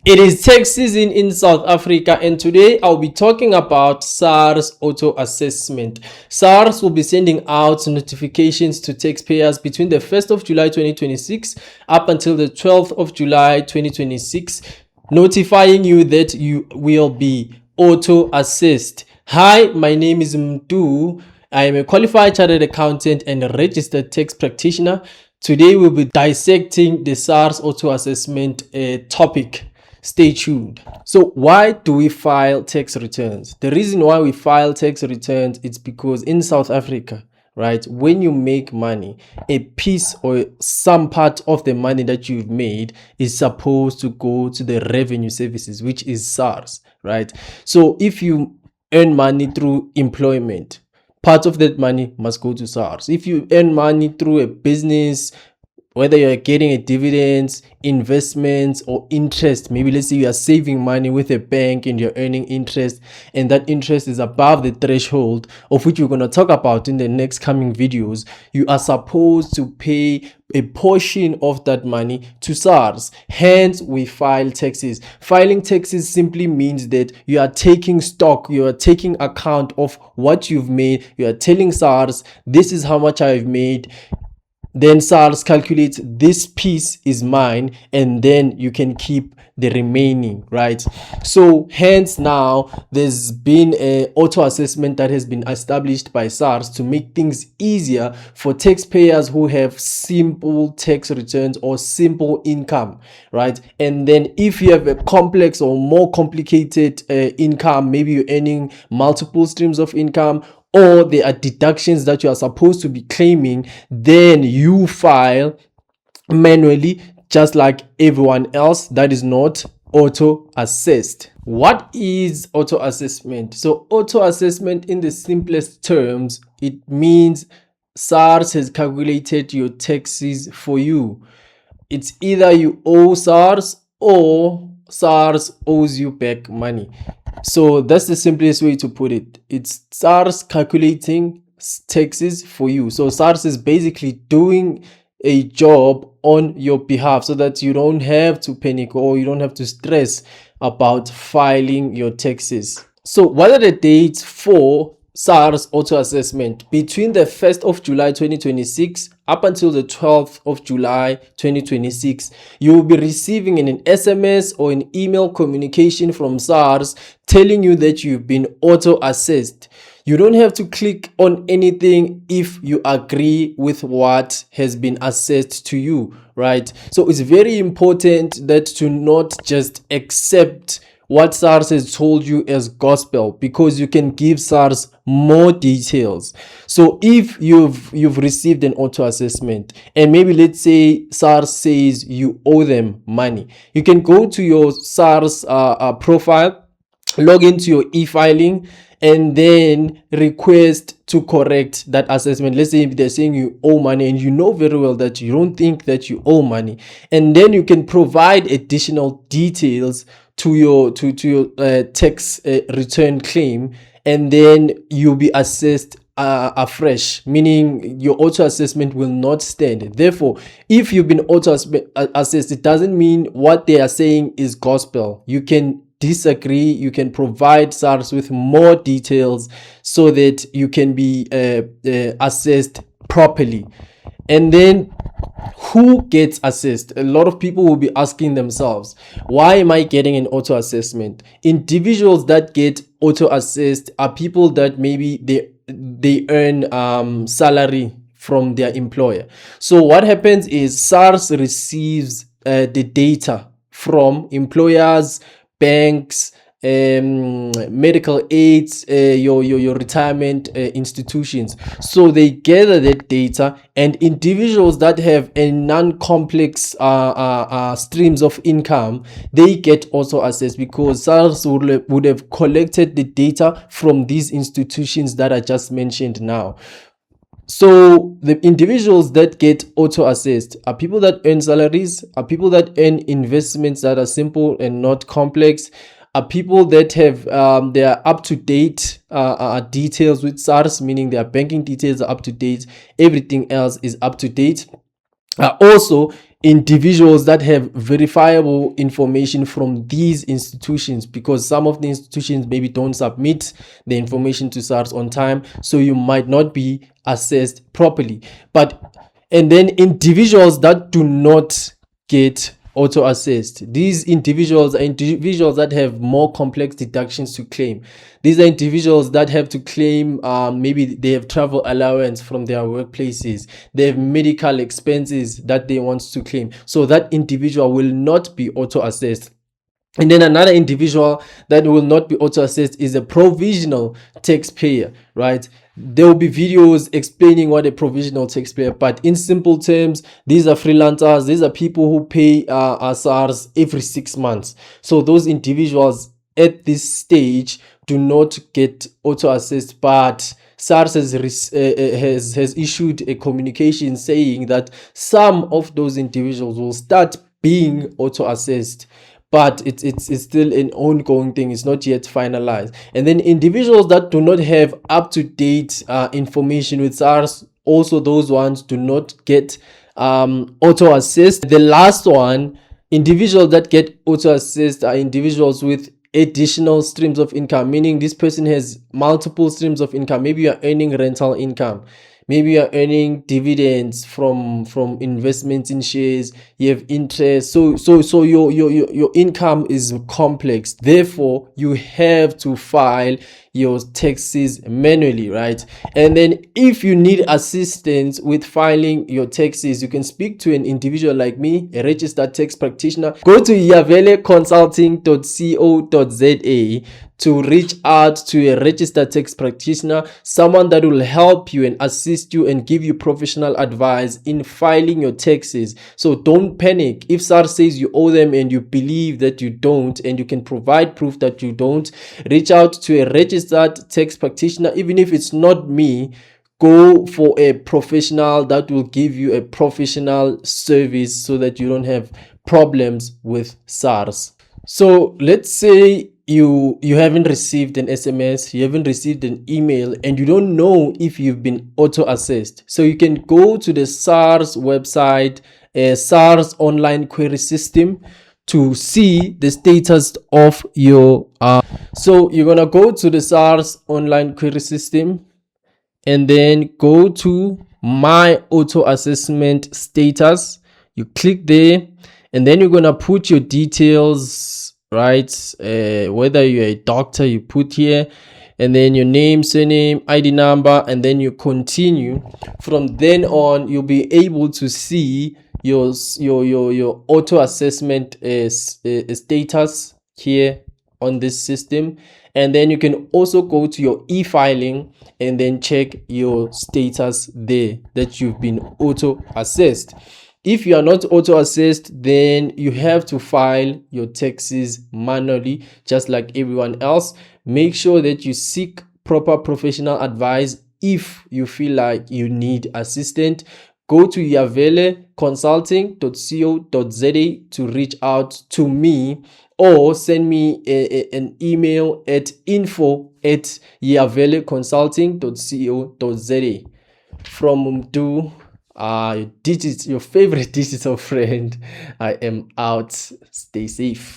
It is tax season in South Africa, and today I'll be talking about SARS auto assessment. SARS will be sending out notifications to taxpayers between the 1st of July 2026 up until the 12th of July 2026, notifying you that you will be auto assessed. Hi, my name is Mdu. I am a qualified chartered accountant and a registered tax practitioner. Today we'll be dissecting the SARS auto assessment topic. Stay tuned. So why do we file tax returns? The reason why we file tax returns is because in South Africa, right, when you make money, a piece or some part of the money that you've made is supposed to go to the revenue services, which is SARS, right? So if you earn money through employment, part of that money must go to SARS. If you earn money through a business, whether you're getting a dividends, investments, or interest, maybe let's say you are saving money with a bank and you're earning interest, and that interest is above the threshold of which we're going to talk about in the next coming videos, you are supposed to pay a portion of that money to SARS. Hence, we file taxes. Filing taxes simply means that you are taking stock, you are taking account of what you've made, you are telling SARS, this is how much I've made. Then SARS calculates this piece is mine, and then you can keep the remaining, right? So hence now there's been a auto assessment that has been established by SARS to make things easier for taxpayers who have simple tax returns or simple income, right? And then if you have a complex or more complicated income, maybe you're earning multiple streams of income, or there are deductions that you are supposed to be claiming, then you file manually just like everyone else that is not auto assessed. What is auto assessment? So auto assessment, in the simplest terms, it means SARS has calculated your taxes for you. It's either you owe SARS or SARS owes you back money. So that's the simplest way to put it. It's SARS calculating taxes for you. So SARS is basically doing a job on your behalf so that you don't have to panic or you don't have to stress about filing your taxes. So what are the dates for SARS auto assessment? Between the 1st of July 2026 up until the 12th of July 2026, you will be receiving an SMS or an email communication from SARS telling you that you've been auto assessed. You don't have to click on anything if you agree with what has been assessed to you, right? So it's very important that to not just accept what SARS has told you as gospel, because you can give SARS more details. So if you've received an auto assessment and maybe let's say SARS says you owe them money, you can go to your SARS profile, log into your eFiling, and then request to correct that assessment. Let's say if they're saying you owe money and you know very well that you don't think that you owe money, and then you can provide additional details to your tax return claim, and then you'll be assessed afresh, meaning your auto assessment will not stand. Therefore, if you've been auto assessed, it doesn't mean what they are saying is gospel. You can disagree, you can provide SARS with more details so that you can be assessed properly. And then who gets assessed? A lot of people will be asking themselves, why am I getting an auto assessment? Individuals that get auto assessed are people that maybe they earn salary from their employer. So what happens is SARS receives the data from employers, banks, medical aids, your retirement institutions. So they gather that data, and individuals that have a non-complex streams of income, they get also assessed, because SARS would have collected the data from these institutions that I just mentioned now. So the individuals that get auto assessed are people that earn salaries, are people that earn investments that are simple and not complex, are people that have their up-to-date details with SARS, meaning their banking details are up to date, everything else is up to date. Also individuals that have verifiable information from these institutions, because some of the institutions maybe don't submit the information to SARS on time, so you might not be assessed properly. And then individuals that do not get auto assessed, these individuals are individuals that have more complex deductions to claim. These are individuals that have to claim, maybe they have travel allowance from their workplaces, they have medical expenses that they want to claim, so that individual will not be auto assessed. And then another individual that will not be auto assessed is a provisional taxpayer, right? There will be videos explaining what a provisional taxpayer, but in simple terms, these are freelancers. These are people who pay SARS every 6 months. So those individuals at this stage do not get auto assessed, but SARS has issued a communication saying that some of those individuals will start being auto assessed, but it's still an ongoing thing. It's not yet finalized. And then individuals that do not have up-to-date information with SARS, also those ones do not get auto assist. The last one, individuals that get auto assist are individuals with additional streams of income, meaning this person has multiple streams of income. Maybe you're earning rental income, maybe you're earning dividends from investments in shares, you have interest, so your income is complex, therefore you have to file your taxes manually, right? And then if you need assistance with filing your taxes, you can speak to an individual like me, a registered tax practitioner. Go to yaveleconsulting.co.za to reach out to a registered tax practitioner, someone that will help you and assist you and give you professional advice in filing your taxes. So don't panic if SARS says you owe them and you believe that you don't, and you can provide proof that you don't. Reach out to a registered tax practitioner. Even if it's not me, go for a professional that will give you a professional service so that you don't have problems with SARS. So let's say you haven't received an SMS, you haven't received an email, and you don't know if you've been auto assessed. So you can go to the SARS website, SARS online query system, to see the status of your so you're gonna go to the SARS online query system and then go to my auto assessment status. You click there and then you're gonna put your details, right? Whether you're a doctor, you put here, and then your name, surname, ID number, and then you continue. From then on, you'll be able to see your auto assessment status here on this system. And then you can also go to your eFiling and then check your status there that you've been auto assessed. If you are not auto assessed, then you have to file your taxes manually, just like everyone else. Make sure that you seek proper professional advice. If you feel like you need assistance, go to yaveleconsulting.co.za to reach out to me, or send me an email at info@yaveleconsulting.co.za. From Mdu, your favorite digital friend, I am out. Stay safe.